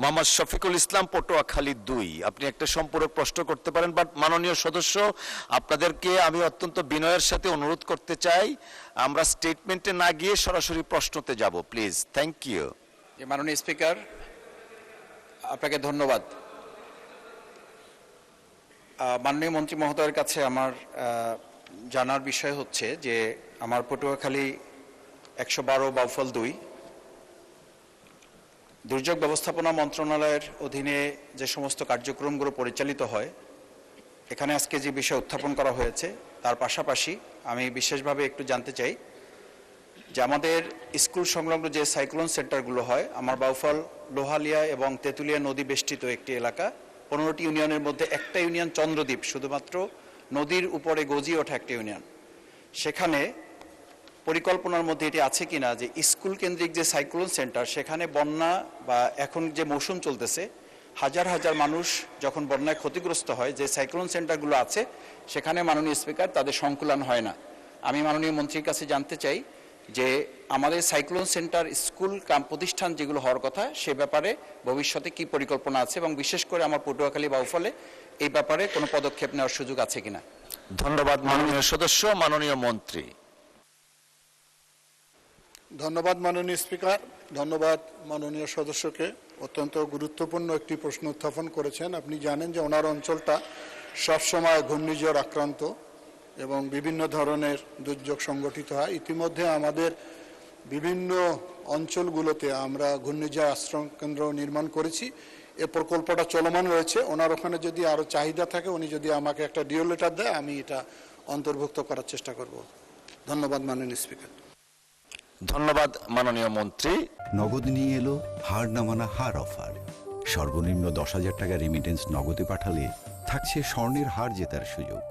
মোহাম্মদ শফিকুল ইসলাম, পটুয়াখালী 2। আপনি একটা সম্পূরক প্রশ্ন করতে পারেন, বাট মাননীয় সদস্য আপনাদেরকে আমি অত্যন্ত বিনয়ের সাথে অনুরোধ করতে চাই, আমরা স্টেটমেন্টে না গিয়ে সরাসরি প্রশ্নতে যাব, প্লিজ। Thank you. মাননীয় স্পিকার, আপনাকে ধন্যবাদ। মাননীয় মন্ত্রী মহোদয়ের কাছে আমার জানার বিষয় হচ্ছে যে আমার পটুয়াখালী 112 বাউফল 2 দুর্যোগ ব্যবস্থাপনা মন্ত্রণালয়ের অধীনে যে সমস্ত কার্যক্রমগুলো পরিচালিত হয়, এখানে আজকে যে বিষয় উত্থাপন করা হয়েছে তার পাশাপাশি আমি বিশেষভাবে একটু জানতে চাই যে আমাদের স্কুল সংলগ্ন যে সাইক্লোন সেন্টারগুলো হয়, আমার বাউফল, লোহালিয়া এবং তেঁতুলিয়া নদী বেষ্টিত একটি এলাকা, 15টি ইউনিয়নের মধ্যে একটা ইউনিয়ন চন্দ্রদ্বীপ, শুধুমাত্র নদীর উপরে গজিয়ে ওঠা একটা ইউনিয়ন। সেখানে পরিকল্পনার মধ্যে এটি আছে কিনা যে স্কুল কেন্দ্রিক যে সাইক্লোন সেন্টার, সেখানে বন্যা বা এখন যে মৌসুম চলতেছে, হাজার হাজার মানুষ যখন বন্যায় ক্ষতিগ্রস্ত হয়, যে সাইক্লোন সেন্টারগুলো আছে সেখানে মাননীয় স্পিকার তাদের সংকুলান হয় না। আমি মাননীয় মন্ত্রীর কাছে জানতে চাই যে আমাদের সাইক্লোন সেন্টার স্কুল প্রতিষ্ঠান যেগুলো হওয়ার কথা, সে ব্যাপারে ভবিষ্যতে কি পরিকল্পনা আছে এবং বিশেষ করে আমার পটুয়াখালী বাউফলে এই ব্যাপারে কোনো পদক্ষেপ নেওয়ার সুযোগ আছে কিনা। ধন্যবাদ মাননীয় সদস্য। মাননীয় মন্ত্রী। ধন্যবাদ মাননীয় স্পিকার, ধন্যবাদ মাননীয় সদস্যকে। অত্যন্ত গুরুত্বপূর্ণ একটি প্রশ্ন উত্থাপন করেছেন। আপনি জানেন যে ওনার অঞ্চলটা সবসময় ঘূর্ণিঝড় আক্রান্ত এবং বিভিন্ন ধরনের দুর্যোগ সংগঠিত হয়। ইতিমধ্যে আমাদের বিভিন্ন অঞ্চলগুলোতে আমরা ঘূর্ণিঝড় আশ্রয় কেন্দ্র নির্মাণ করেছি। এ প্রকল্পটা চলমান রয়েছে। ওনার ওখানে যদি আরও চাহিদা থাকে, উনি যদি আমাকে একটা ডিও লেটার দেয়, আমি এটা অন্তর্ভুক্ত করার চেষ্টা করব। ধন্যবাদ মাননীয় স্পিকার। ধন্যবাদ মাননীয় মন্ত্রী। নগদ নিয়ে এলো হার না মানা হার অফার। সর্বনিম্ন 10,000 টাকা রেমিটেন্স নগদে পাঠালে থাকছে স্বর্ণের হার জেতার সুযোগ।